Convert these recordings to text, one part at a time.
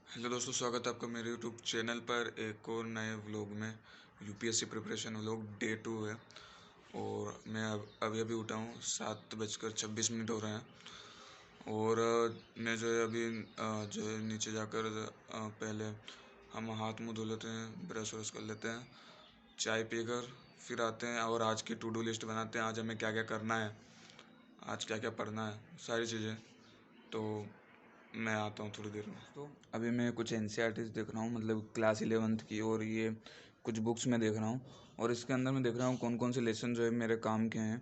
Hello दोस्तों, स्वागत है आपका मेरे यूट्यूब चैनल पर एक और नए व्लॉग में। यूपीएससी प्रिपरेशन व्लॉग डे 2 है और मैं अभी अभी उठा हूँ। 7:26 हो रहे हैं और मैं जो है अभी जो है नीचे जाकर पहले हम हाथ मुँह धो लेते हैं, ब्रश व्रश कर लेते हैं, चाय पीकर फिर आते हैं और आज की टू डू लिस्ट बनाते हैं। आज हमें क्या क्या करना है, आज क्या क्या पढ़ना है, सारी चीज़ें। तो मैं आता हूँ थोड़ी देर में। तो अभी मैं कुछ एनसीईआरटीज़ देख रहा हूँ, मतलब क्लास 11th की, और ये कुछ बुक्स में देख रहा हूँ और इसके अंदर मैं देख रहा हूँ कौन कौन से लेसन जो है मेरे काम के हैं।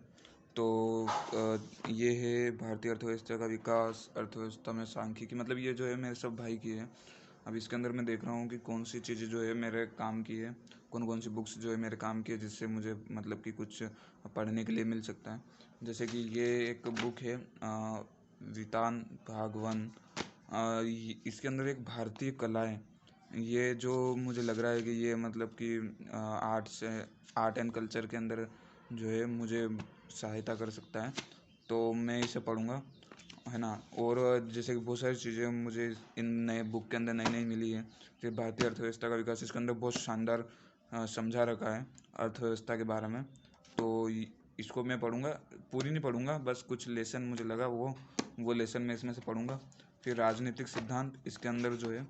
तो ये है भारतीय अर्थव्यवस्था का विकास, अर्थव्यवस्था में सांख्यिकी, मतलब ये जो है मेरे सब भाई की है। अब इसके अंदर मैं देख रहा हूँ कि कौन सी चीज़ें जो है मेरे काम की है, कौन कौन सी बुक्स जो है मेरे काम की है, जिससे मुझे मतलब कि कुछ पढ़ने के लिए मिल सकता है। जैसे कि ये एक बुक है वितान भागवन। इसके अंदर एक भारतीय कला है, ये जो मुझे लग रहा है कि ये मतलब कि आर्ट एंड कल्चर के अंदर जो है मुझे सहायता कर सकता है, तो मैं इसे पढ़ूँगा, है ना। और जैसे कि बहुत सारी चीज़ें मुझे इन नए बुक के अंदर नई नई मिली है। जैसे भारतीय अर्थव्यवस्था का विकास, इसके अंदर बहुत शानदार समझा रखा है अर्थव्यवस्था के बारे में। तो इसको मैं पढ़ूँगा, पूरी नहीं पढ़ूँगा, बस कुछ लेसन मुझे लगा वो लेसन मैं इसमें से पढ़ूँगा। फिर राजनीतिक सिद्धांत, इसके अंदर जो है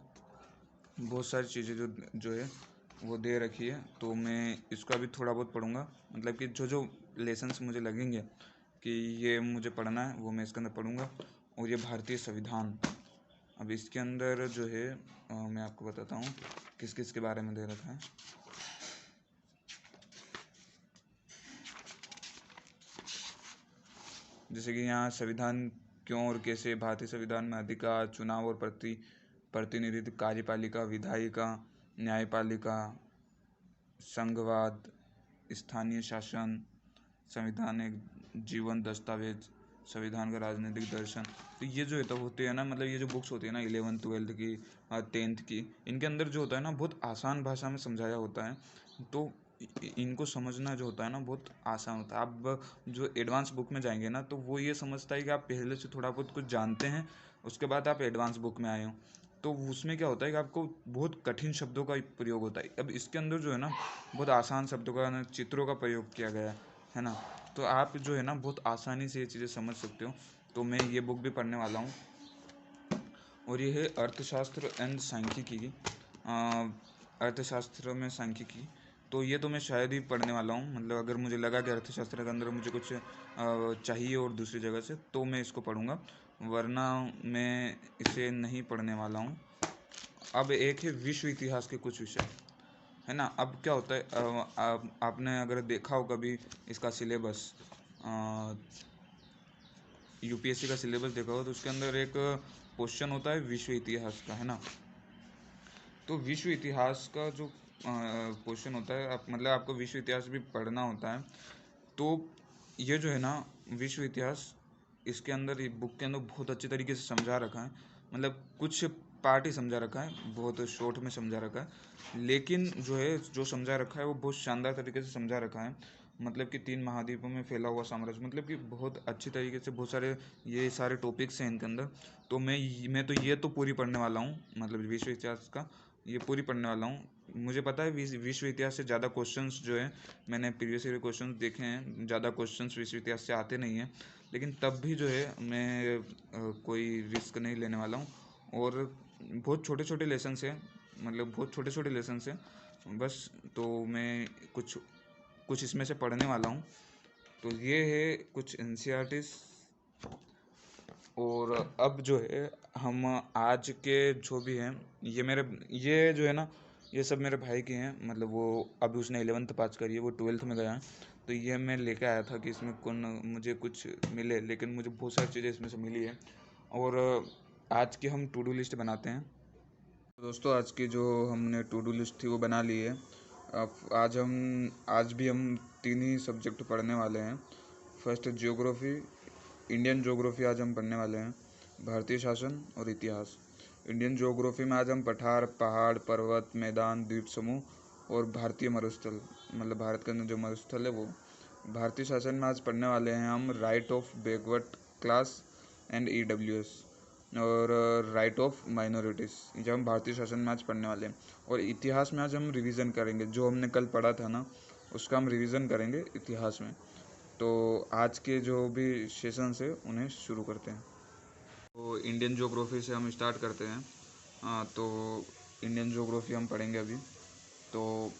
बहुत सारी चीज़ें जो जो है वो दे रखी है, तो मैं इसका भी थोड़ा बहुत पढ़ूँगा। मतलब कि जो जो लेसन्स मुझे लगेंगे कि ये मुझे पढ़ना है वो मैं इसके अंदर पढ़ूँगा। और ये भारतीय संविधान, अब इसके अंदर जो है मैं आपको बताता हूँ किस किस के बारे में दे रखा है। जैसे कि यहाँ संविधान क्यों और कैसे, भारतीय संविधान में अधिकार, चुनाव और प्रतिनिधित्व, कार्यपालिका, विधायिका, न्यायपालिका, संघवाद, स्थानीय शासन, संविधान एक जीवन दस्तावेज, संविधान का राजनीतिक दर्शन। तो ये जो तो होते हैं ना, मतलब ये जो बुक्स होती है ना 11th 12th की, 10th की, इनके अंदर जो होता है ना बहुत आसान भाषा में समझाया होता है। तो इनको समझना जो होता है ना बहुत आसान होता है। आप जो एडवांस बुक में जाएंगे ना तो वो ये समझता है कि आप पहले से थोड़ा बहुत कुछ जानते हैं, उसके बाद आप एडवांस बुक में आए हो। तो उसमें क्या होता है कि आपको बहुत कठिन शब्दों का प्रयोग होता है। अब इसके अंदर जो है ना बहुत आसान शब्दों का, चित्रों का प्रयोग किया गया है ना। तो आप जो है ना बहुत आसानी से ये चीज़ें समझ सकते हो। तो मैं ये बुक भी पढ़ने वाला हूँ और ये है अर्थशास्त्र एंड सांख्यिकी की, अर्थशास्त्र में सांख्यिकी। तो ये तो मैं शायद ही पढ़ने वाला हूँ, मतलब अगर मुझे लगा कि अर्थशास्त्र के अंदर मुझे कुछ चाहिए और दूसरी जगह से, तो मैं इसको पढ़ूँगा, वरना मैं इसे नहीं पढ़ने वाला हूँ। अब एक है विश्व इतिहास के कुछ विषय, है ना। अब क्या होता है, आपने अगर देखा हो कभी इसका सिलेबस, यूपीएससी का सिलेबस देखा हो, तो उसके अंदर एक क्वेश्चन होता है विश्व इतिहास का, है ना। तो विश्व इतिहास का जो क्वेश्चन होता है, मतलब आपको विश्व इतिहास भी पढ़ना होता है। तो ये जो है ना विश्व इतिहास, इसके अंदर ये बुक के अंदर बहुत अच्छी तरीके से समझा रखा है। मतलब कुछ पार्ट ही समझा रखा है, बहुत शॉर्ट में समझा रखा है, लेकिन जो है जो समझा रखा है वो बहुत शानदार तरीके से समझा रखा है। मतलब कि 3 महाद्वीपों में फैला हुआ साम्राज्य, मतलब कि बहुत अच्छी तरीके से बहुत सारे ये सारे टॉपिक्स हैं इनके अंदर। तो मैं तो ये तो पूरी पढ़ने वाला हूँ, मतलब विश्व इतिहास का ये पूरी पढ़ने वाला हूँ। मुझे पता है विश्व इतिहास से ज़्यादा क्वेश्चंस जो है, मैंने प्रीवियस ईयर क्वेश्चंस देखे हैं, ज़्यादा क्वेश्चंस विश्व इतिहास से आते नहीं हैं, लेकिन तब भी जो है मैं कोई रिस्क नहीं लेने वाला हूँ। और बहुत छोटे छोटे लेसन्स हैं, मतलब बहुत छोटे छोटे लेसन्स हैं बस। तो मैं कुछ कुछ इसमें से पढ़ने वाला हूँ। तो ये है कुछ एनसीईआरटीज़। और अब जो है हम आज के जो भी हैं, ये जो है ना ये सब मेरे भाई के हैं, मतलब वो अभी उसने 11th पास करी है, वो 12th में गया है। तो ये मैं लेके आया था कि इसमें कौन मुझे कुछ मिले, लेकिन मुझे बहुत सारी चीज़ें इसमें से मिली है। और आज की हम टू डू लिस्ट बनाते हैं। तो दोस्तों, आज की जो हमने टू डू लिस्ट थी वो बना ली है। अब आज भी हम 3 ही सब्जेक्ट पढ़ने वाले हैं। फर्स्ट ज्योग्राफी, इंडियन ज्योग्राफी आज हम पढ़ने वाले हैं, भारतीय शासन और इतिहास। इंडियन ज्योग्राफी में आज हम पठार, पहाड़, पर्वत, मैदान, द्वीप समूह और भारतीय मरुस्थल, मतलब भारत के अंदर जो मरुस्थल है वो। भारतीय शासन में आज पढ़ने वाले हैं हम right of backward class and EWS, और राइट ऑफ माइनॉरिटीज़, जब हम भारतीय शासन में आज पढ़ने वाले हैं। और इतिहास में आज हम रिवीजन करेंगे, जो हमने कल पढ़ा था ना उसका हम रिवीजन करेंगे इतिहास में। तो आज के जो भी सेशंस है उन्हें शुरू करते हैं। तो इंडियन ज्योग्राफी से हम स्टार्ट करते हैं। तो इंडियन ज्योग्राफी हम पढ़ेंगे अभी। तो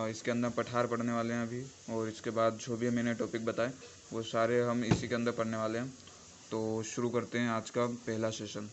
इसके अंदर पठार पढ़ने वाले हैं अभी, और इसके बाद जो भी मैंने टॉपिक बताए वो सारे हम इसी के अंदर पढ़ने वाले हैं। तो शुरू करते हैं आज का पहला सेशन।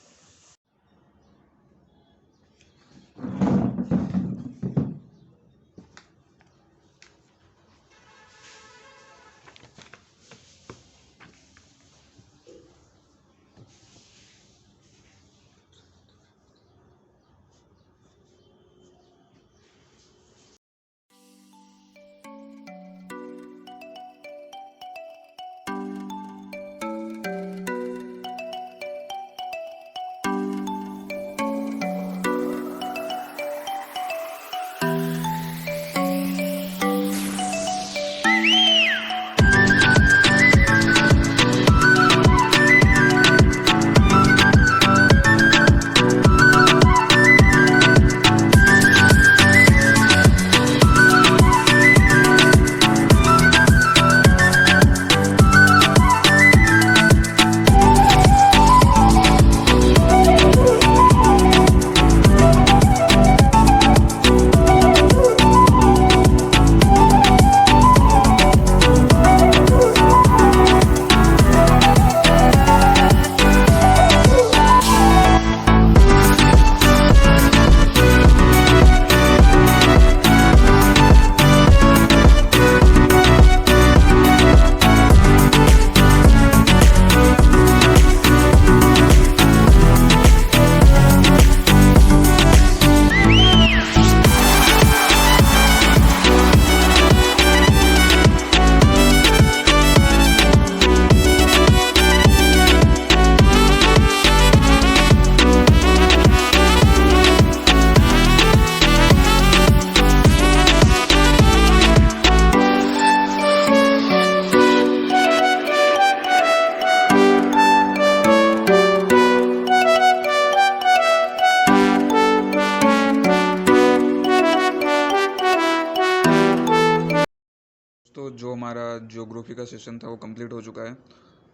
तो जो हमारा ज्योग्राफी का सेशन था वो कंप्लीट हो चुका है।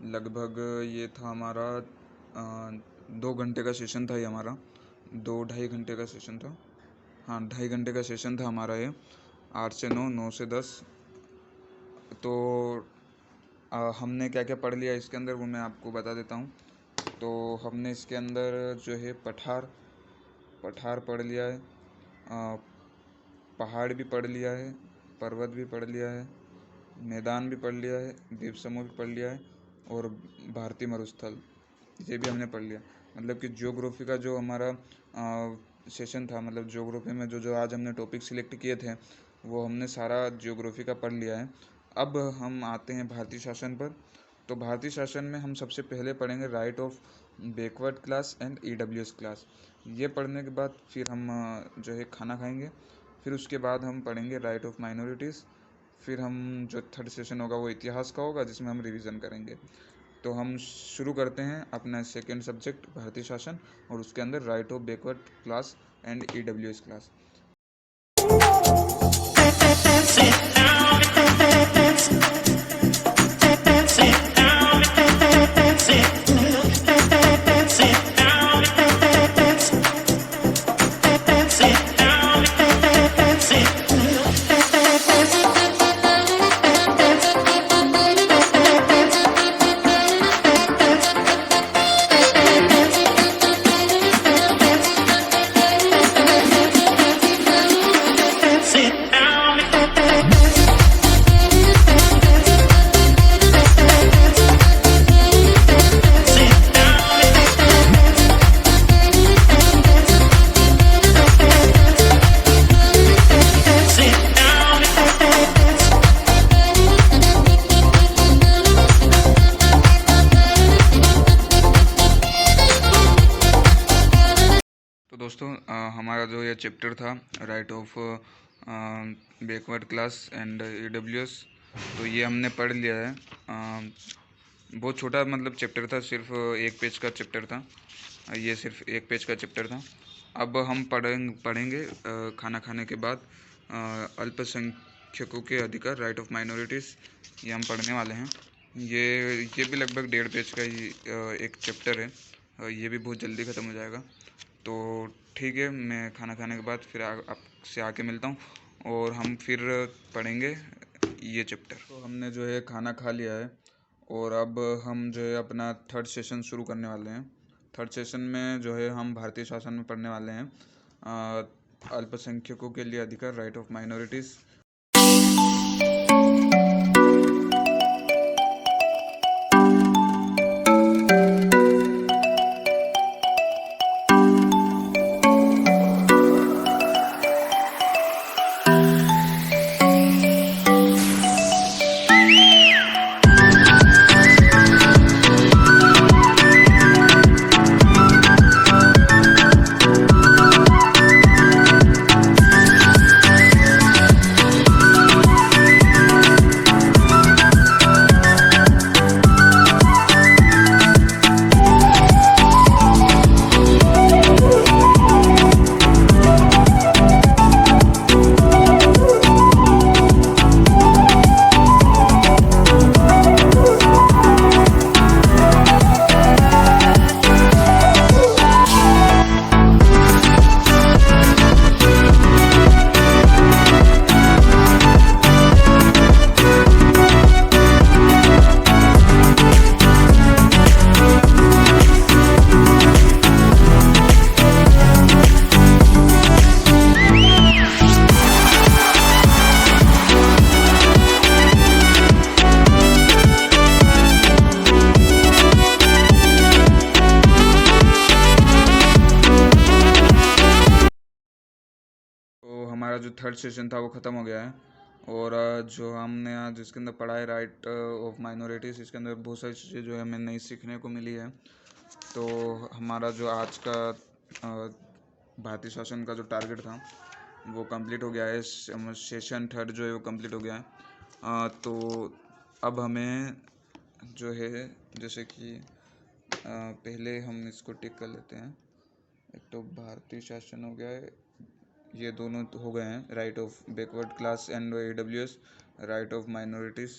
लगभग ये था हमारा 2 घंटे का सेशन था ये हमारा, 2-2.5 घंटे का सेशन था। हाँ, 2.5 घंटे का सेशन था हमारा ये, 8 से 9, 9 से 10। तो हमने क्या क्या पढ़ लिया इसके अंदर वो मैं आपको बता देता हूँ। तो हमने इसके अंदर जो है पठार पढ़ लिया है, पहाड़ भी पढ़ लिया है, पर्वत भी पढ़ लिया है, मैदान भी पढ़ लिया है, द्वीप समूह भी पढ़ लिया है, और भारतीय मरुस्थल ये भी हमने पढ़ लिया। मतलब कि ज्योग्राफी का जो हमारा सेशन था, मतलब ज्योग्राफी में जो जो आज हमने टॉपिक सिलेक्ट किए थे वो हमने सारा ज्योग्राफी का पढ़ लिया है। अब हम आते हैं भारतीय शासन पर। तो भारतीय शासन में हम सबसे पहले पढ़ेंगे right of backward class and EWS class. ये पढ़ने के बाद फिर हम जो है खाना खाएंगे। फिर उसके बाद हम पढ़ेंगे राइट ऑफ माइनॉरिटीज़। फिर हम जो थर्ड सेशन होगा वो इतिहास का होगा, जिसमें हम रिवीजन करेंगे। तो हम शुरू करते हैं अपना सेकेंड सब्जेक्ट भारतीय शासन, और उसके अंदर right of backward class and EWS class. तो दोस्तों हमारा जो ये चैप्टर था right of backward class and EWS, तो ये हमने पढ़ लिया है। बहुत छोटा मतलब चैप्टर था, सिर्फ 1 पेज का चैप्टर था। ये सिर्फ एक पेज का चैप्टर था। अब हम पढ़ेंगे खाना खाने के बाद अल्पसंख्यकों के अधिकार, राइट ऑफ माइनॉरिटीज़, ये हम पढ़ने वाले हैं। ये भी लगभग 1.5 पेज का ही एक चैप्टर है। ये भी बहुत जल्दी ख़त्म हो जाएगा। तो ठीक है, मैं खाना खाने के बाद फिर आपसे आके मिलता हूँ और हम फिर पढ़ेंगे ये चैप्टर। तो हमने जो है खाना खा लिया है और अब हम जो है अपना थर्ड सेशन शुरू करने वाले हैं। थर्ड सेशन में जो है हम भारतीय शासन में पढ़ने वाले हैं अल्पसंख्यकों के लिए अधिकार, राइट ऑफ माइनॉरिटीज़। तो हमारा जो थर्ड सेशन था वो ख़त्म हो गया है और जो हमने आज इसके अंदर पढ़ा है राइट ऑफ माइनॉरिटीज़, इसके अंदर बहुत सारी चीज़ें जो है हमें नई सीखने को मिली है। तो हमारा जो आज का भारतीय शासन का जो टारगेट था वो कंप्लीट हो गया है। सेशन थर्ड जो है वो कंप्लीट हो गया है। तो अब हमें जो है जैसे कि पहले हम इसको टिक कर लेते हैं। एक तो भारतीय शासन हो गया है, ये दोनों तो हो गए हैं, right of backward class and AWS, right of minorities,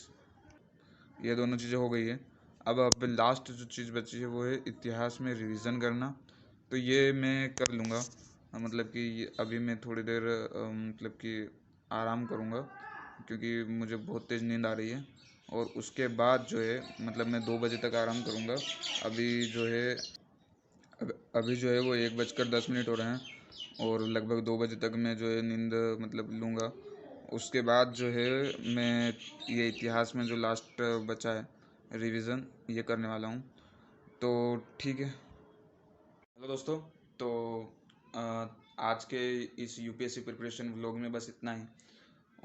ये दोनों चीज़ें हो गई है। अब लास्ट जो चीज़ बची है वो है इतिहास में रिवीजन करना। तो ये मैं कर लूँगा, मतलब कि अभी मैं थोड़ी देर मतलब कि आराम करूँगा क्योंकि मुझे बहुत तेज़ नींद आ रही है। और उसके बाद जो है मतलब मैं 2 बजे तक आराम करूँगा। अभी जो है वो 1:10 हो रहे हैं और लगभग 2 बजे तक मैं जो है नींद मतलब लूँगा। उसके बाद जो है मैं ये इतिहास में जो लास्ट बचा है रिवीजन, ये करने वाला हूँ। तो ठीक है। हेलो दोस्तों, तो आज के इस यूपीएससी प्रिपरेशन व्लॉग में बस इतना ही।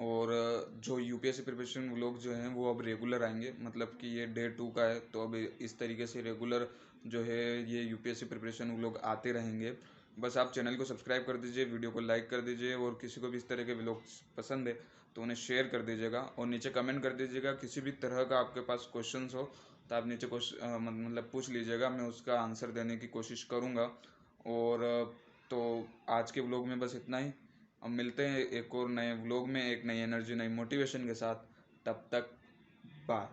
और जो यूपीएससी प्रिपरेशन व्लॉग जो हैं वो अब रेगुलर आएंगे, मतलब कि ये डे 2 का है तो अब इस तरीके से रेगुलर जो है ये यूपीएससी प्रिपरेशन व्लॉग आते रहेंगे। बस आप चैनल को सब्सक्राइब कर दीजिए, वीडियो को लाइक कर दीजिए और किसी को भी इस तरह के व्लॉग पसंद है तो उन्हें शेयर कर दीजिएगा और नीचे कमेंट कर दीजिएगा। किसी भी तरह का आपके पास क्वेश्चंस हो तो आप नीचे मतलब पूछ लीजिएगा, मैं उसका आंसर देने की कोशिश करूँगा। और तो आज के व्लॉग में बस इतना ही। अब मिलते हैं एक और नए व्लॉग में, एक नई एनर्जी, नई मोटिवेशन के साथ। तब तक बाय।